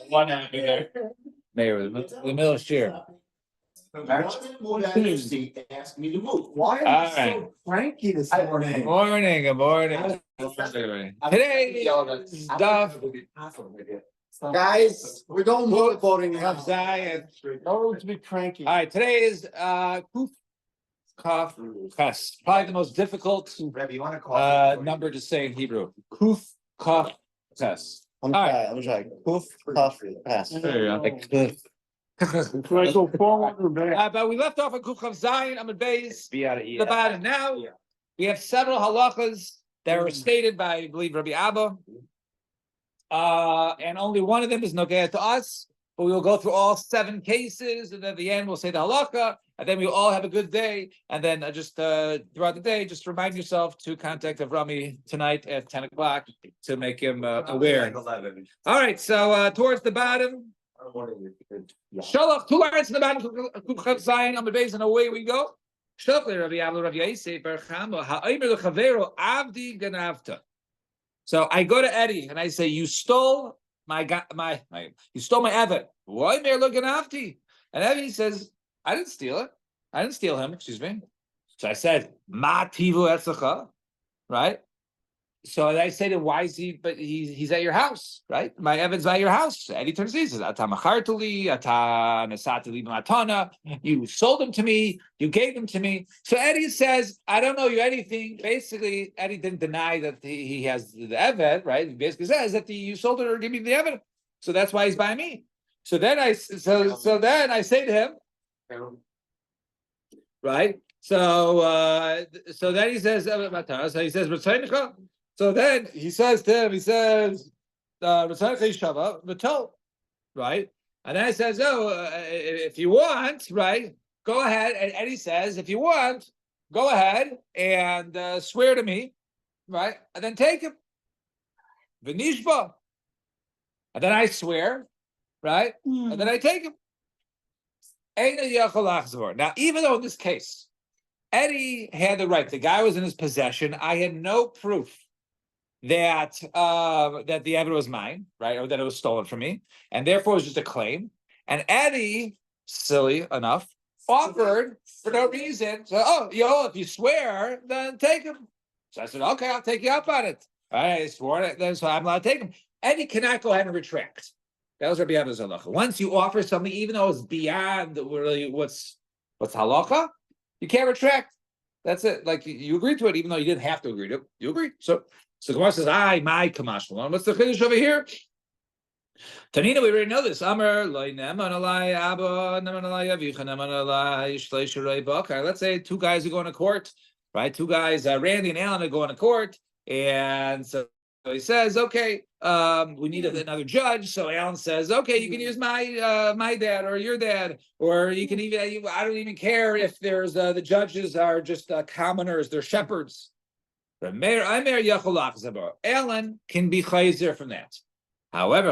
One happy there. Mayor, the middle of year. Ask me to move. Why are you so cranky this morning? Good morning. Today is Daf. Guys, we're going vote voting now. Zion. Don't to be cranky. All right, today is Kuf Kaf Ches. Probably the most difficult number to say in Hebrew. Kuf Kaf Ches. I'm trying. Kuf Kaf Ches. There you go. But we left off at Kuf Kaf Zion. I'm at base. The bottom now. We have several halachas that were stated by, I believe, Rabbi Abba. And only one of them is nogea to us, but we will go through all 7 cases, and then at the end we'll say the halakha, and then we will all have a good day. And then just throughout the day, just remind yourself to contact Avrami tonight at 10 o'clock to make him aware. All right, so towards the bottom, Shalach, 2 lines in the bottom, Kuf Zion, on the base, and away we go. Shalach Rabbi Abba, Rabbi Yosef, Bar Chama, ha'omer l'chavero, avdi ganavta. So I go to Eddie and I say, "You stole my you stole my evet. Why may looking after you?" And Eddie says, "I didn't steal it. I didn't steal him. Excuse me." So I said, "Ma tivu etzacha," right? So I say to him, "Why is he? But he's at your house, right? My evet's at your house." So Eddie turns to me and says, "Ata machartuli, ata nasatuli matana. You sold him to me. You gave him to me." So Eddie says, "I don't know you anything." Basically, Eddie didn't deny that he has the evet, right? He basically says that you sold it or give me the evet. So that's why he's buying me. So then I say to him, right? So then he says, so he says, so then he says to him, right? And then I says, if you want, right, go ahead. And Eddie says, if you want, go ahead and swear to me, right? And then take him. V'nishba. And then I swear, right? And then I take him. Now, even though in this case, Eddie had the right, the guy was in his possession, I had no proof that that the evidence was mine, right, or that it was stolen from me, and therefore it was just a claim. And Eddie, silly enough, offered for no reason. So, if you swear, then take him. So I said, okay, I'll take you up on it. All right, I swore it, then so I'm allowed to take him. Eddie cannot go ahead and retract. That was Rabbi Abba's halacha. Once you offer something, even though it's beyond really what's halacha, you can't retract. That's it. Like you agreed to it, even though you didn't have to agree to it. You agree. So Gemara says, my kamash malon. What's the chiddush over here? Tanina, we already know this. Amar loy neman alai abba neman alai avicha neman alai shlei shirei bakar. Let's say 2 guys are going to court, right? 2 guys, Randy and Alan, are going to court, and so he says, okay, we need another judge. So Alan says, okay, you can use my dad or your dad, or you can even, I don't even care if there's the judges are just commoners, they're shepherds. Alan can be chayzer from that. However,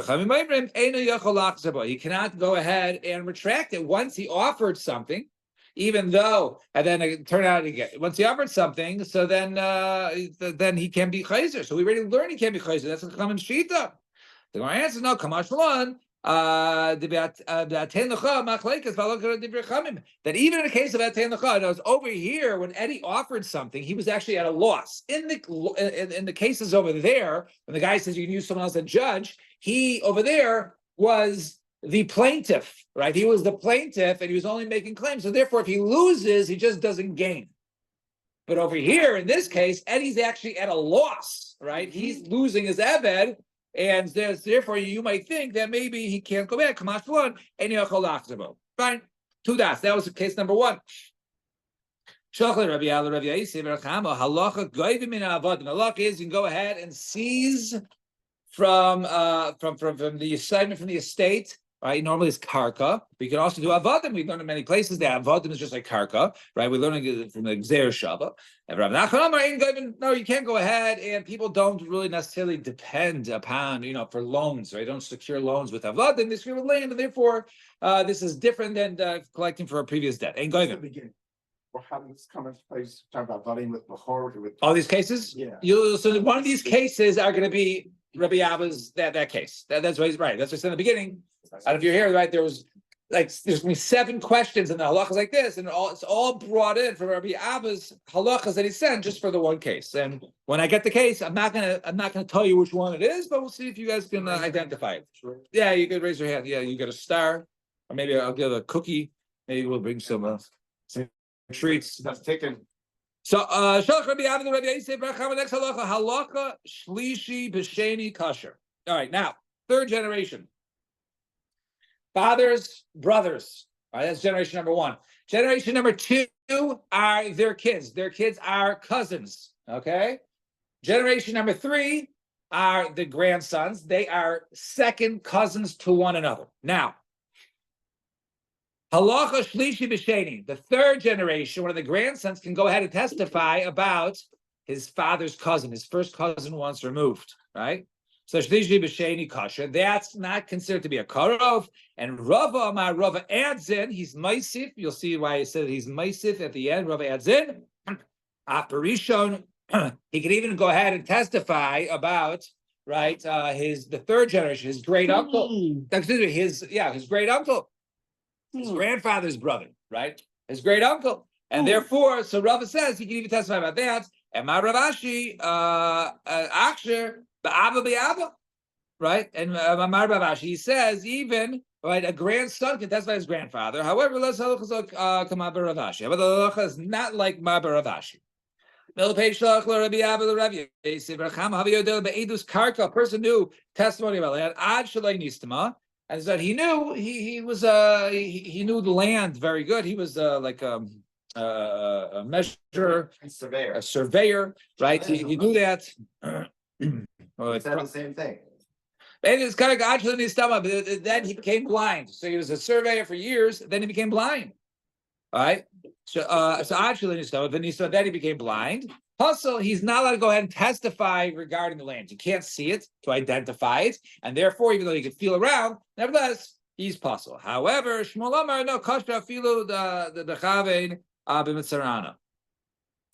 he cannot go ahead and retract it once he offered something, even though, and then it turned out once he offered something, so then he can be chayzer. So we already learned he can't be chayzer. That's a common shita. The answer is no. Kamash malon. That even in the case of Aten Lecha, it was over here when Eddie offered something, he was actually at a loss. In the cases over there, when the guy says you can use someone else as judge, he over there was the plaintiff, right? He was the plaintiff, and he was only making claims. So therefore, if he loses, he just doesn't gain. But over here, in this case, Eddie's actually at a loss, right? He's losing his eved. And therefore, you might think that maybe he can't go back. Kamash malon, fine. 2 dots. That was case number 1. Halacha is you can go ahead and seize from the assignment from the estate. Right, normally it's karka. We can also do avodim. We've learned in many places that avodim is just like karka. Right, we're learning it from the Gzer Shava. No, you can't go ahead, and people don't really necessarily depend upon for loans. Right, they don't secure loans with avodim. They secure with land, and therefore this is different than collecting for a previous debt. Ain't going. We're having this common place talking about avodim with bechor with all these cases. Yeah. So one of these cases are going to be Rabbi Abba's that case. That's what he's right. That's what I said in the beginning. And if you're here, right, there's gonna be 7 questions in the halachas like this, and it's all brought in from Rabbi Abba's halachas that he sent just for the one case. And when I get the case, I'm not gonna tell you which one it is, but we'll see if you guys can identify it. Yeah, you could raise your hand. Yeah, you get a star, or maybe I'll give a cookie. Maybe we'll bring some treats. That's taken. So, Shalach Rabbi Abba, Rabbi Yosef, next halacha shlishi b'sheni kasher. All right, now 3rd generation. Fathers, brothers. All right, that's generation number 1. Generation number 2 are their kids. Their kids are cousins. Okay. Generation number 3 are the grandsons. They are second cousins to one another. Now, halacha shlishi b'sheni. The 3rd generation, one of the grandsons, can go ahead and testify about his father's cousin, his first cousin once removed. Right. So shlishi b'sheni kasha, that's not considered to be a karov. And Rava adds in, he's meisif. You'll see why I said he's meisif at the end. Rava adds in, Aparishon, he could even go ahead and testify about, right, the 3rd generation, his great uncle. Excuse me, his great uncle, his grandfather's brother, right? His great uncle. And therefore, so Rava says he can even testify about that. And my Ravashi, Aksher, Abba, right? And Mamar Bavashi, he says even right a grandson can testify his grandfather. However, let's look at Ravashi. But the halacha is not like Mabar Ravashi. A person knew testimony about land. And so he knew he knew the land very good. He was like a measurer, a surveyor, right? He knew that. It's not the same thing. And it's kind of God in his stomach, but then he became blind. So he was a surveyor for years, then he became blind. All right. So actually in his stomach, then he became blind. Also, he's not allowed to go ahead and testify regarding the land. You can't see it to identify it, and therefore, even though he could feel around, nevertheless, he's puzzled. However, Shmuel Amar no kasha filu the chavein b'mitzarana.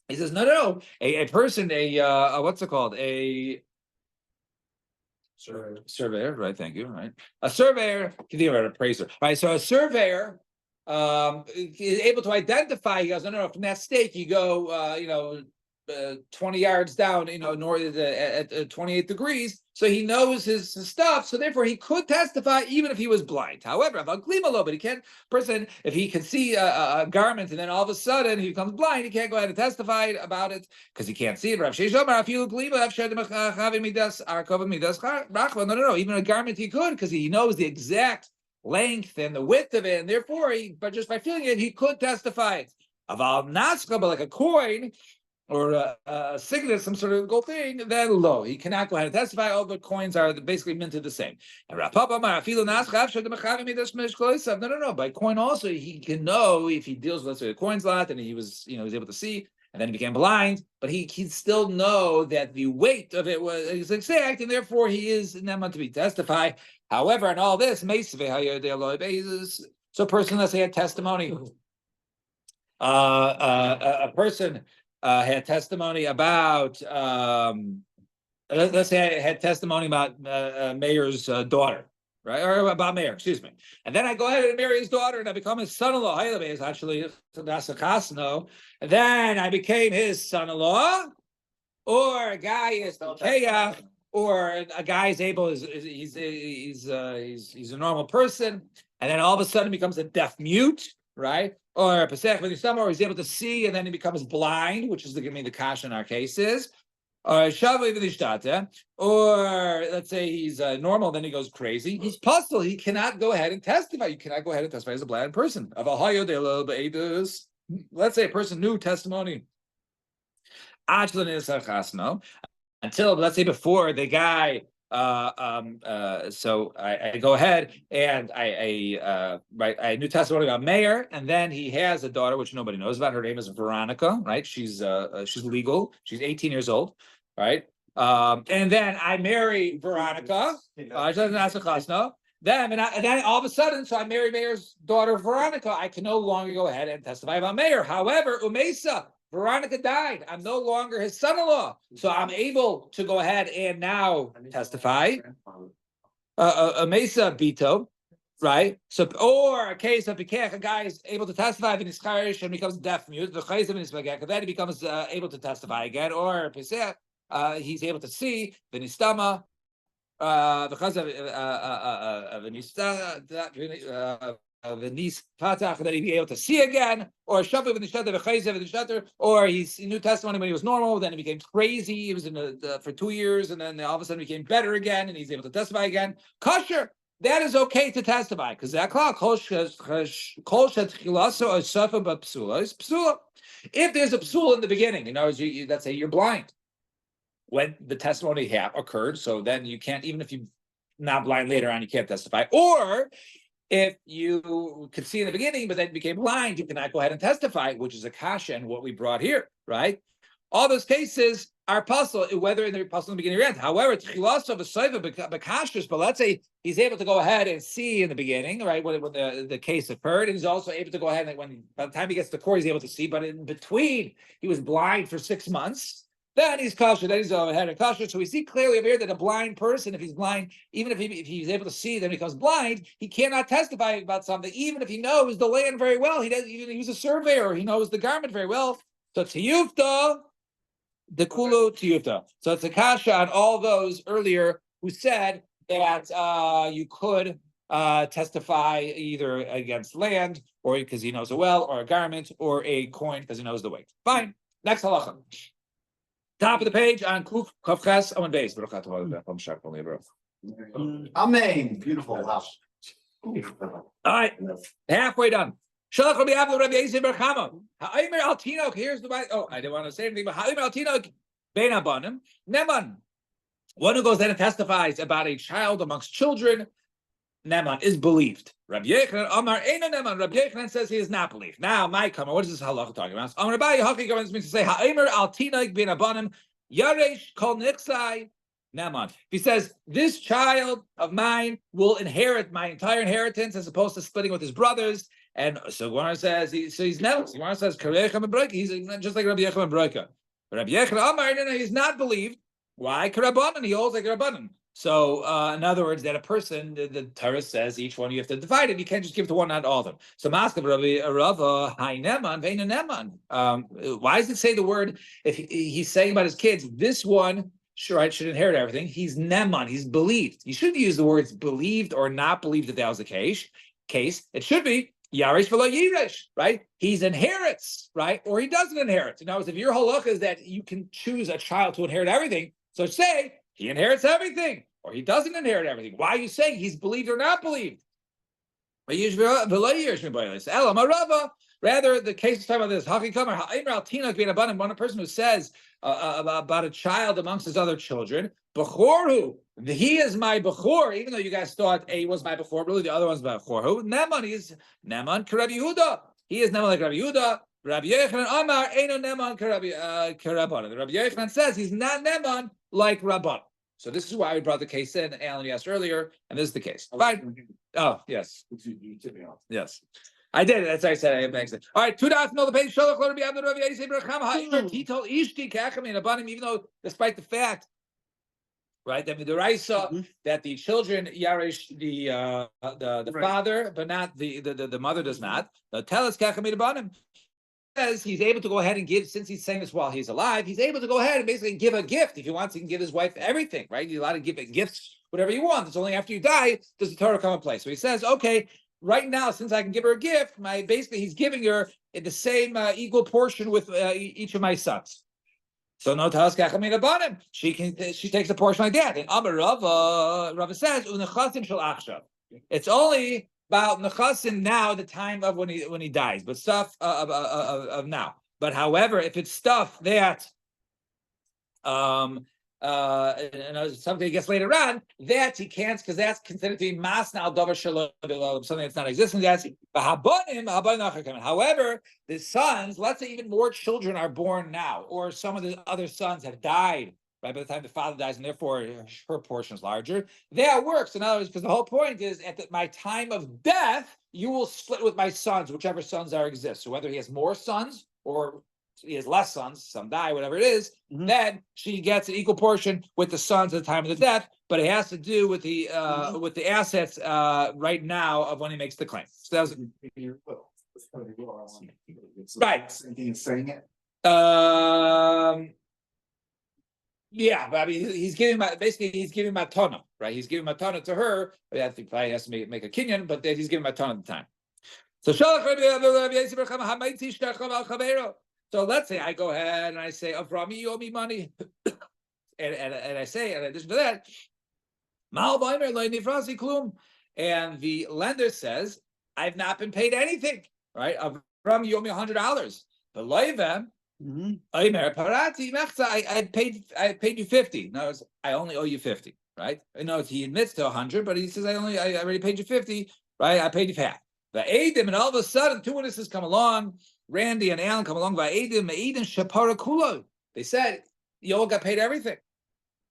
He says no. A person, what's it called? A surveyor, right? Thank you. Right, a surveyor. You think about an appraiser, right? So a surveyor is able to identify. He goes, no. From that stake, you go, 20 yards down, north at 28 degrees. So he knows his stuff. So therefore, he could testify even if he was blind. However, but he can't. If he can see a garment and then all of a sudden he becomes blind, he can't go ahead and testify about it because he can't see it. No. Even a garment he could because he knows the exact length and the width of it, and therefore, but just by feeling it, he could testify it. But like a coin or a signet, some sort of gold thing, then low. He cannot go ahead and testify. All the coins are basically minted the same. And no. By coin also, he can know if he deals with, let's say, a coins lot, and he was able to see, and then he became blind, but he still know that the weight of it was exact, and therefore he is not meant to be testify. However, in all this, so a person, let's say, had testimony. A person had testimony about, let's say I had testimony about Mayor's daughter, right? Or about Mayor, excuse me. And then I go ahead and marry his daughter and I become his son-in-law. Actually, and then I became his son-in-law, or a guy is Keach, or a guy is able, he's a normal person, and then all of a sudden becomes a deaf mute, right? Or Pesach when he's somewhere, he's able to see, and then he becomes blind, which is the kasha in our cases. Or let's say he's normal, then he goes crazy. He's puzzled. He cannot go ahead and testify. You cannot go ahead and testify as a blind person. Let's say a person knew testimony. Until, let's say, before the guy. So I go ahead and I knew testimony about Mayor, and then he has a daughter which nobody knows about. Her name is Veronica, right? She's legal. She's 18 years old, right? And then I marry Veronica. Then all of a sudden, so I marry Mayor's daughter Veronica. I can no longer go ahead and testify about Mayor. However, Umesa, Veronica died. I'm no longer his son-in-law, so I'm able to go ahead and now testify. A Mesa Bito, right? So, or a case of Pikech, a guy is able to testify in his charish and becomes deaf mute. The Chayim is Pikech, then he becomes able to testify again. Or Pesach, he's able to see the Nistama. Because of Venice Patach, that he'd be able to see again, or Shavu in the Shutter, or he's in New Testimony when he was normal, then he became crazy. He was in for 2 years, and then all of a sudden became better again, and he's able to testify again. Kosher, that is okay to testify because that clock if there's a psula in the beginning, let's say you're blind when the testimony occurred, so then you can't, even if you're not blind later on, you can't testify. Or if you could see in the beginning, but then became blind, you cannot go ahead and testify, which is a kasha and what we brought here, right? All those cases are puzzle, whether in the puzzle in the beginning or end. However, but let's say he's able to go ahead and see in the beginning, right, when the case occurred, and he's also able to go ahead and by the time he gets to court, he's able to see, but in between, he was blind for 6 months. Then he's kosher, then he's overhead and kosher. So we see clearly over here that a blind person, if he's blind, even if he's able to see, then he becomes blind, he cannot testify about something, even if he knows the land very well. He's a surveyor, he knows the garment very well. So tiyufta, the kulu tiyufta. So it's a kasha on all those earlier who said that you could testify either against land, or because he knows it well, or a garment, or a coin because he knows the weight. Fine. Next halacha. Top of the page on Kuf Kafchas Amen Beis. Amen. Beautiful house. All right, halfway done. Shalach Rabbi Abba Rabbi Yisrael Bar Chama. Ha'aymer al Tinok. Here's the. Oh, I didn't want to say anything, but Ha'aymer al Tinok Ben Abanim Neman. One who goes then and testifies about a child amongst children. Neman is believed. Rabbi Yechanan Amar Eina Neman. Rabbi Yechanan says he is not believed. Now, my comment. What is this halacha talking about? Amar Rabbi Yechanan means to say Ha'aymer al Tinok Ben Abanim Yaresh Kol Nixai. Neman. If he says, this child of mine will inherit my entire inheritance as opposed to splitting with his brothers. And so Gemara says, he's never. Gemara says, he's just like Rabbi Yechon Broika. Rabbi Yechon Amar, he's not believed. Why? Karabanan, he holds like Rabbanan. So, in other words, that a person, the Torah says, each one you have to divide it. You can't just give to one, not all of them. So, Maskav Rabbi Rava, Hai Neman, Veina Neman. Why does it say the word, if he's saying about his kids, this one, right, should inherit everything? He's Neman, he's believed. You shouldn't use the words believed or not believed that was the case. It should be Yaresh v'lo Yiresh, right? He's inherits, right? Or he doesn't inherit. In other words, if your halacha is that you can choose a child to inherit everything, so say he inherits everything, or he doesn't inherit everything. Why are you saying he's believed or not believed? Rather, the case is talking about this. One person who says about a child amongst his other children, Bechorhu, he is my Bechor, even though you guys thought A was my Bechor, really the other one's my Bechorhu. Neman, he's Neman Rabbi Yehuda. He is Neman like Rabbi Yehuda. Rabbi Yechanan Amar Eino Neman Rabbanan. Rabbi Yechanan says he's not Neman like Rabban. So this is why we brought the case in. Alan, you asked earlier, and this is the case. Fine. Oh, yes. Yes. I did. That's what I said. I makes it. All right. 2 dots. No, the page. Even though, despite the fact, right, that Midoraisa, that the children yarish the father, but not the mother does not. Tell us kachamid says he's able to go ahead and give, since he's saying this while he's alive, he's able to go ahead and basically give a gift. If he wants, he can give his wife everything, right? You're allowed to give gifts, whatever you want. It's only after you die does the Torah come in play. So he says, okay, right now, since I can give her a gift, basically he's giving her in the same equal portion with each of my sons. So no talas kachamid abanim. She takes a portion like that. And Amar Rava says, unechasim shel achshav. It's only about nechasim now, the time of when he dies, but stuff of now. But however, if it's stuff that something he gets later on, that he can't, because that's considered to be masna al davar shalom, something that's not existing. That's however, the sons, let's say even more children are born now, or some of the other sons have died right by the time the father dies, and therefore her portion is larger. That works. In other words, because the whole point is at my time of death, you will split with my sons, whichever sons exist. So whether he has more sons or he has less sons, some die, whatever it is, then she gets an equal portion with the sons at the time of the death, but it has to do with the assets right now of when he makes the claim. So that was right. Saying it. Yeah, but I mean, he's giving matana, right? He's giving matana to her. I think probably has to make a kinyan, but then he's giving matana at the time. So let's say I go ahead and I say, Avrami, you owe me money. and I say, in addition to that, and the lender says, I've not been paid anything, right? Avrami, you owe me $100. But I paid you 50. No, I only owe you 50, right? I know he admits to 100, but he says I already paid you 50, right? I paid you half. The Adim, and all of a sudden, two witnesses come along. Randy and Alan come along. They said you all got paid everything.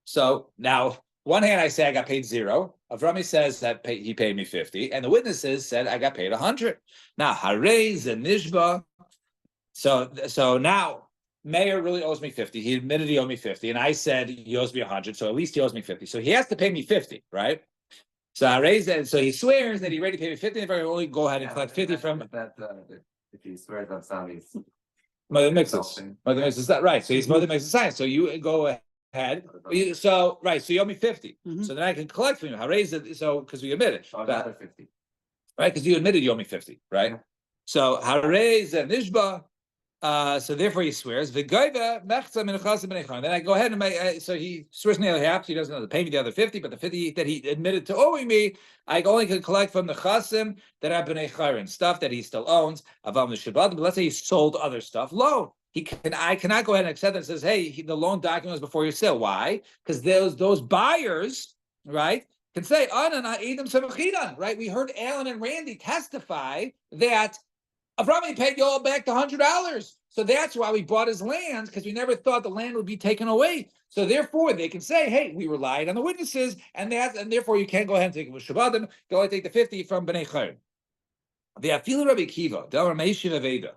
So now, one hand I say I got paid 0. Avrami says that he paid me 50, and the witnesses said I got paid 100. Now Harez and Nishba. So now Mayor really owes me 50. He admitted he owed me 50, and I said he owes me 100. So at least he owes me 50. So he has to pay me 50, right? So I raised that. So he swears that he already paid me 50. If I only go ahead and collect 50 from if he swears on Sammy's Mother Mixes. Mother Mixes, that right? So he's Mother Mixes sign. So you go ahead. So right. So you owe me 50. So then I can collect from you. I raised it. So because we admitted, another 50, right? Because you admitted you owe me 50, right? So Harez and Nishba. So therefore he swears. Then I go ahead and so he swears me the other half. So he doesn't have to pay me the other 50, but the 50 that he admitted to owing me, I only can collect from the chasim that have been a stuff that he still owns. But let's say he sold other stuff. Loan. I cannot go ahead and accept it and says, hey, the loan document was before your sale. Why? Because those buyers, right, can say, right? We heard Alan and Randy testify that Avrami paid you all back the $100. So that's why we bought his land, because we never thought the land would be taken away. So therefore, they can say, hey, we relied on the witnesses, and therefore you can't go ahead and take it with Shabbatim. Go ahead and take the 50 from Bnei Chayim. The Afilu Rabbi Kiva, Del Meishiv Aveda.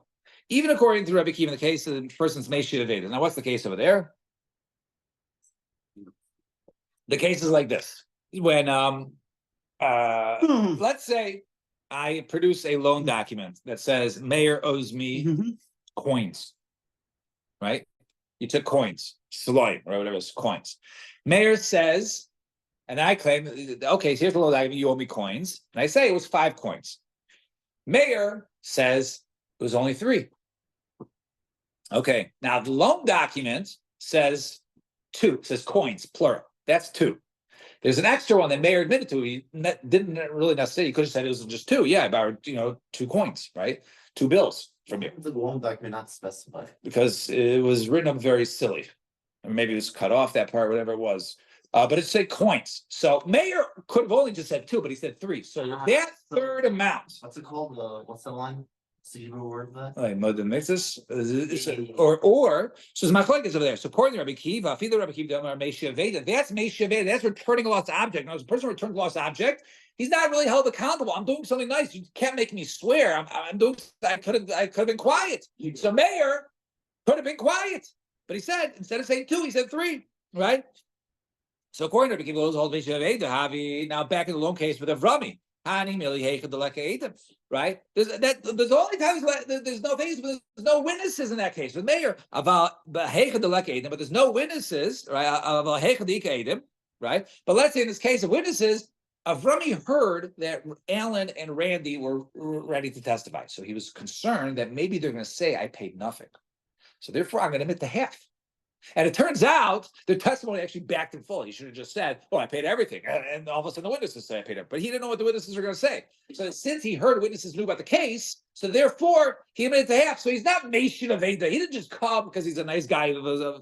Even according to Rabbi Kiva, in the case of the person's Meishiv Aveda. Now, what's the case over there? The case is like this. When, let's say, I produce a loan document that says Mayor owes me coins, right? You took coins, Saloim, or whatever it's coins. Mayor says, and I claim, okay, so here's the loan document, you owe me coins. And I say it was 5 coins. Mayor says it was only 3. Okay, now the loan document says 2, it says coins, plural. That's 2. There's an extra one that Mayor admitted to. He didn't really necessarily. He could have said it was just 2. Yeah, I borrowed 2 coins, right? 2 bills from you. the loan document not specified? Because it was written up very silly, or maybe it was cut off that part, whatever it was. But it said coins. So Mayor could have only just said 2, but he said 3. So that third amount. What's it called? What's the line? What's the Hebrew word for that? Like mother mixes, or so my colleague is over there. So according to Rabbi Kiva, Rabbi Kiva, Meishiv Aveda. That's Meishiv Aveda. That's returning a lost object. Now, as a person returns a lost object, he's not really held accountable. I'm doing something nice. You can't make me swear. I'm doing. I could have been quiet. So Mayor could have been quiet, but he said instead of saying 2, he said 3. Right. So according to Rabbi Kiva, those hold Meishiv Aveda. Now back in the loan case with Avrami. Right? There's only times there's no things, but there's no witnesses in that case. With Mayor, but there's no witnesses, right? Right? But let's say in this case of witnesses, Avrami heard that Alan and Randy were ready to testify. So he was concerned that maybe they're going to say I paid nothing. So therefore, I'm going to admit the half. And it turns out the testimony actually backed in full. He should have just said, "Oh, I paid everything," and all of a sudden the witnesses say I paid it, but he didn't know what the witnesses were going to say. So since he heard witnesses knew about the case, so therefore he admitted to half. So he's not Meishin Aveda. He didn't just come because he's a nice guy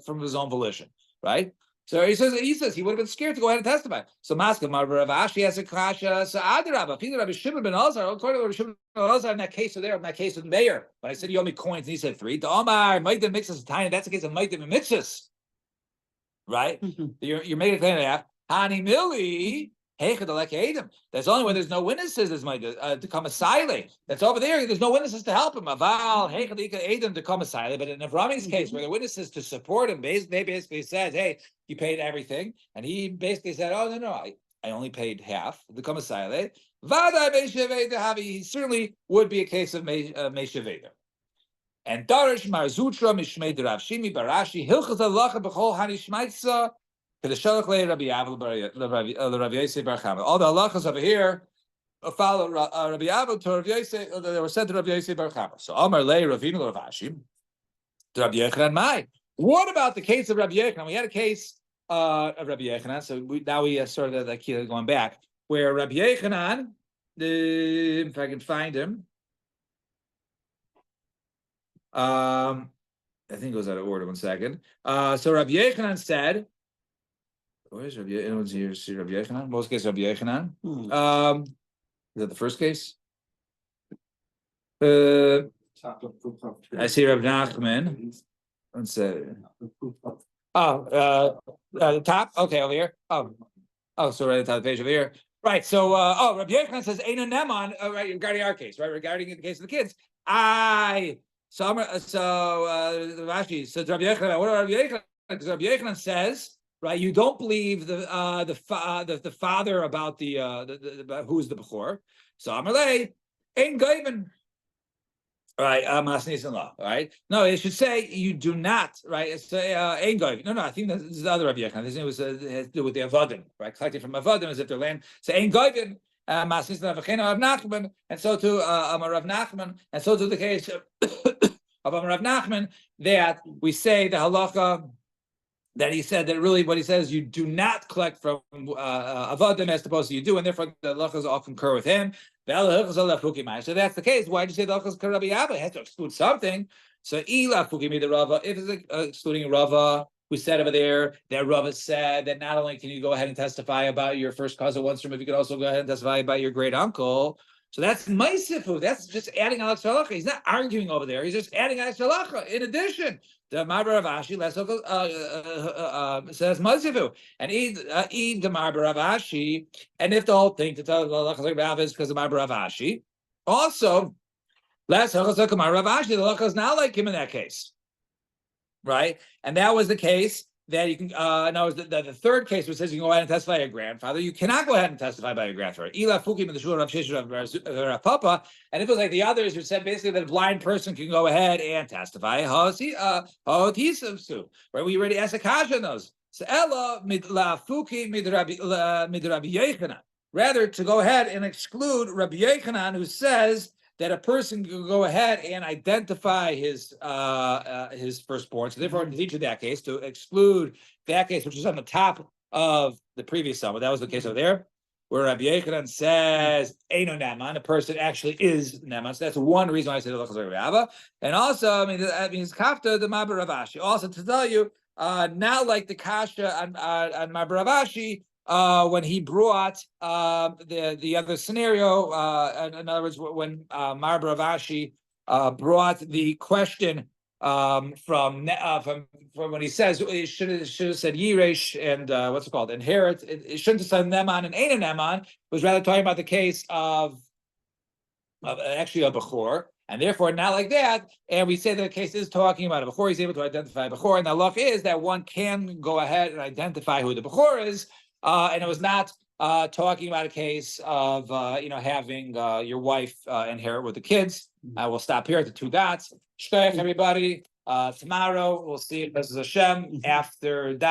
from his own volition, right? So he says he would have been scared to go ahead and testify. So Maska Rav Ashi has a kasha. So Adrabah, Peter Rabbi Shimon ben Elazar, according to Rabbi Shimon ben Elazar, in that case there, in that case with the Mayor, when I said you owe me coins, and he said 3. The Omar Maidim mixes tiny. That's the case of Maidim and Mitzvahs, right? You're making a claim of that. Hani Mili That's only when there's no witnesses is my to come a silent. That's over there. There's no witnesses to help him. Aval Adam to come a silent. But in Avrami's case, where the witnesses to support him, they basically said, "Hey, you paid everything," and he basically said, "Oh no, I only paid half." To come a silent. He certainly would be a case of Meshaveda. And Darish Marzutra Mishmei Rav Shimi Barashi Hilchas Halacha B'Chol Hanishmaitza to the Shalach Le Rabbi Avil Rabbi Yosef Bar Chama. All the halachas over here follow Rabbi Avil to Rabbi Yosef. They were sent to Rabbi Yosef Bar Chama. So Amar Le Ravinu Rav Ashi to Rabbi Yochanan Mai. What about the case of Rabbi Yochanan? We had a case of Rabbi Yochanan. So now we sort of like going back where Rabbi Yochanan, if I can find him. I think it was out of order. 1 second. So Rabbi Yochanan said, "Where's Rabbi Yochanan? See Rabbi Yochanan? Most cases, Rabbi Yochanan. Is that the first case? I see Rabbi Nachman. Let's say. The top. Okay, over here. So right at the top of the page over here. Right. So, Rabbi Yochanan says, "Eino neman." Right, regarding our case, right, regarding the case of the kids. Rashi. So Rabbi Yochanan. What Rabbi Yochanan? Because Rabbi Yochanan says, right, you don't believe the father about the who's the bechor. So Amalei ain't goyven. Right, law. Right. No, it should say you do not. Right. It's ain't goyven. No. I think this is the other Rabbi Yochanan. This was has to do with the avadim. Right, collected from avadim as if their land. So ain't goyven. And so to Rav Nachman, and so to the case of Rav Nachman, that we say the halacha that he said that really what he says you do not collect from avodim as opposed to you do, and therefore the halachas all concur with him. So that's the case. Why did you say the halachas concur Rabbi Abba? It has to exclude something. So the Rava, if it's excluding Rava, we said over there that Rava said that not only can you go ahead and testify about your first cousin once from, if you could also go ahead and testify about your great uncle. So that's Maisifu. That's just adding Alex Halacha. He's not arguing over there. He's just adding Alex Halacha. In addition, the Marbar Ravashi says Maisifu. And the Marbar Ravashi, and if the whole thing to tell the Halacha is because of Marbar Ravashi, also, last Halacha Ravashi, the Halacha is not like him in that case. Right, and that was the case that you can. Now, the third case which says you can go ahead and testify your grandfather. You cannot go ahead and testify by your grandfather. Ila fukim in the shul of Sheshu of Papa, and if it was like the others who said basically that a blind person can go ahead and testify. Right, we already asked a kasha on those. So ella la fukim mid Rabbi Yochanan. Rather, to go ahead and exclude Rabbi Yochanan, who says that a person can go ahead and identify his firstborn. So therefore, to teach in that case, to exclude that case, which is on the top of the previous one, but that was the case over there, where Rabbi Yochanan says, Eino Neman, a person actually is Neman. So that's one reason why I say the Lachas Rabbi Abba. And also, that means Kafta, the Mabar Ravashi. Also, to tell you, not like the Kasha on Mabar Ravashi, when he brought the other scenario, in other words, when Marbar Ravashi brought the question from when he says it should have said Yiresh and what's it called, inherit. It shouldn't have said Neman and Ein Neman. It was rather talking about the case of actually a Bechor. And therefore, not like that. And we say that the case is talking about a Bechor. He's able to identify a Bechor. And the law is that one can go ahead and identify who the Bechor is. And it was not talking about a case of having your wife inherit with the kids. I will stop here at the 2 dots. Shkech, everybody. Tomorrow we'll see it as Hashem after that.